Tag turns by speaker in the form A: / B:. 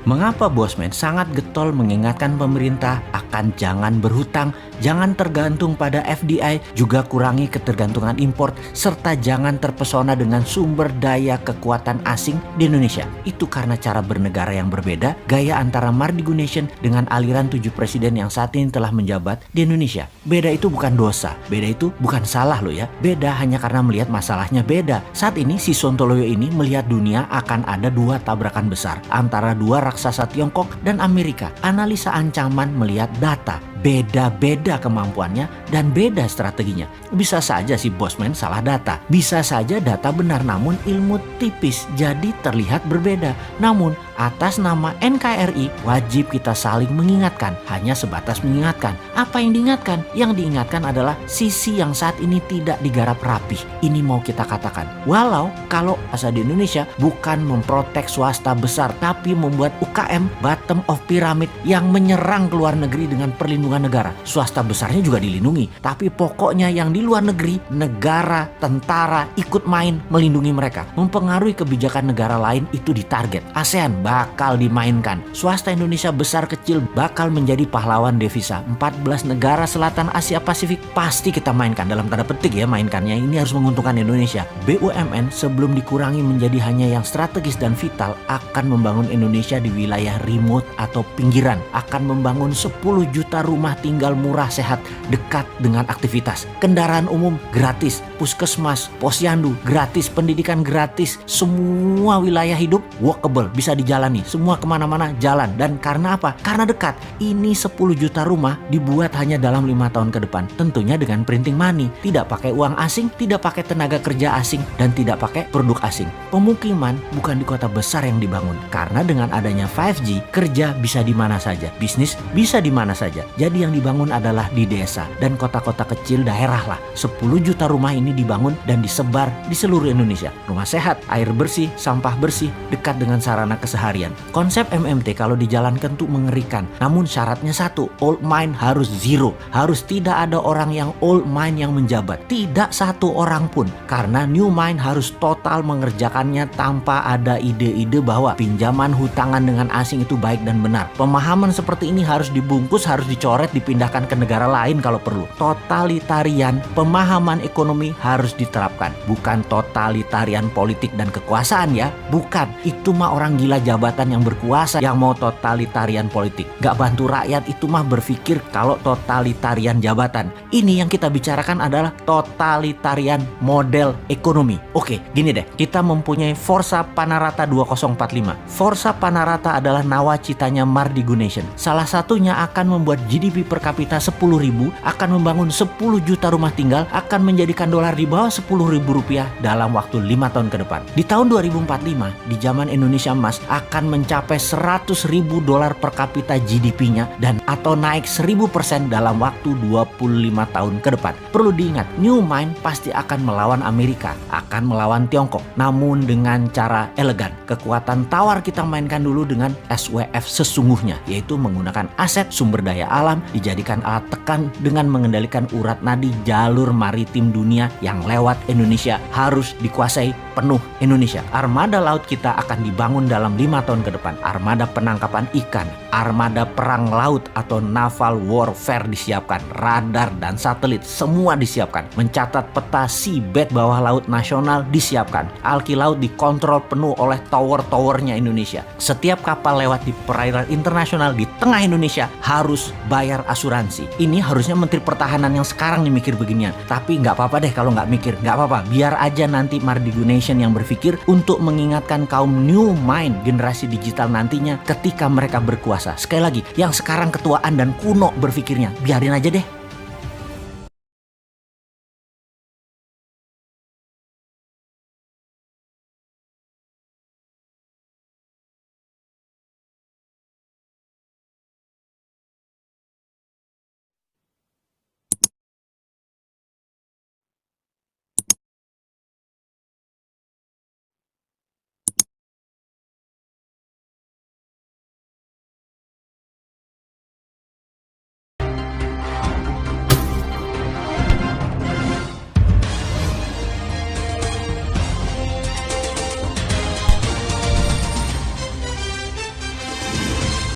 A: Mengapa Bosman sangat getol mengingatkan pemerintah akan jangan berhutang, jangan tergantung pada FDI, juga kurangi ketergantungan impor, serta jangan terpesona dengan sumber daya kekuatan asing di Indonesia? Itu karena cara bernegara yang berbeda, gaya antara Mardigu Nation dengan aliran 7 presiden yang saat ini telah menjabat di Indonesia. Beda itu bukan dosa, beda itu bukan salah loh ya. Beda hanya karena melihat masalahnya beda. Saat ini si Sontoloyo ini melihat dunia akan ada 2 tabrakan besar antara 2 raksasa Tiongkok dan Amerika. Analisa ancaman melihat data. Beda-beda kemampuannya dan beda strateginya. Bisa saja si Bosman salah data. Bisa saja data benar namun ilmu tipis jadi terlihat berbeda. Namun atas nama NKRI wajib kita saling mengingatkan. Hanya sebatas mengingatkan. Apa yang diingatkan? Yang diingatkan adalah sisi yang saat ini tidak digarap rapih. Ini mau kita katakan. Walau kalau bahasa di Indonesia bukan memprotek swasta besar tapi membuat UKM bottom of pyramid yang menyerang ke luar negeri dengan perlindungan negara. Swasta besarnya juga dilindungi, tapi pokoknya yang di luar negeri, negara, tentara ikut main melindungi mereka. Mempengaruhi kebijakan negara lain itu ditarget. ASEAN bakal dimainkan. Swasta Indonesia besar kecil bakal menjadi pahlawan devisa. 14 negara selatan Asia Pasifik pasti kita mainkan, dalam tanda petik ya mainkannya. Ini harus menguntungkan Indonesia. BUMN sebelum dikurangi menjadi hanya yang strategis dan vital akan membangun Indonesia di wilayah remote atau pinggiran. Akan membangun 10 juta rumah tinggal murah, sehat, dekat dengan aktivitas. Kendaraan umum gratis, puskesmas, posyandu gratis, pendidikan gratis. Semua wilayah hidup walkable, bisa dijalani. Semua kemana-mana jalan. Dan karena apa? Karena dekat. Ini 10 juta rumah dibuat hanya dalam 5 tahun ke depan. Tentunya dengan printing money. Tidak pakai uang asing, tidak pakai tenaga kerja asing, dan tidak pakai produk asing. Pemukiman bukan di kota besar yang dibangun. Karena dengan adanya 5G, kerja bisa di mana saja. Bisnis bisa di mana saja. Jadi yang dibangun adalah di desa dan kota-kota kecil daerah lah. 10 juta rumah ini dibangun dan disebar di seluruh Indonesia. Rumah sehat, air bersih, sampah bersih, dekat dengan sarana keseharian. Konsep MMT kalau dijalankan tuh mengerikan. Namun syaratnya satu, old mind harus zero. Harus tidak ada orang yang old mind yang menjabat. Tidak satu orang pun. Karena new mind harus total mengerjakannya tanpa ada ide-ide bahwa pinjaman hutangan dengan asing itu baik dan benar. Pemahaman seperti ini harus dibungkus, harus dicoret, dipindahkan ke negara lain kalau perlu. Totalitarian pemahaman ekonomi harus diterapkan. Bukan totalitarian politik dan kekuasaan ya. Bukan. Itu mah orang gila jabatan yang berkuasa yang mau totalitarian politik. Gak bantu rakyat itu mah berpikir kalau totalitarian jabatan. Ini yang kita bicarakan adalah totalitarian model ekonomi. Oke, gini deh. Kita mempunyai Forza Panarata 2045. Forza Panarata adalah nawacitanya Mardigu Nation. Salah satunya akan membuat GDP per kapita 10.000, akan membangun 10 juta rumah tinggal, akan menjadikan dolar di bawah 10.000 rupiah dalam waktu 5 tahun ke depan. Di tahun 2045, di zaman Indonesia emas, akan mencapai 100.000 dolar per kapita GDP-nya dan atau naik 1000% dalam waktu 25 tahun ke depan. Perlu diingat, New Mind pasti akan melawan Amerika, akan melawan Tiongkok, namun dengan cara elegan. Kekuatan tawar kita mainkan dulu dengan SWF sesungguhnya, yaitu menggunakan aset sumber daya alam, dijadikan alat tekan dengan mengendalikan urat nadi jalur maritim dunia yang lewat Indonesia harus dikuasai penuh Indonesia. Armada laut kita akan dibangun dalam 5 tahun ke depan. Armada penangkapan ikan, armada perang laut atau naval warfare disiapkan, radar dan satelit semua disiapkan. Mencatat peta seabed bawah laut nasional disiapkan. Alki laut dikontrol penuh oleh tower-towernya Indonesia. Setiap kapal lewat di perairan internasional di tengah Indonesia harus bayar asuransi. Ini harusnya Menteri Pertahanan yang sekarang nih mikir beginian. Tapi nggak apa-apa deh kalau nggak mikir, nggak apa-apa. Biar aja nanti Mardigu Nation yang berpikir untuk mengingatkan kaum new mind generasi digital nantinya ketika mereka berkuasa. Sekali lagi, yang sekarang ketuaan dan kuno berpikirnya, biarin aja deh.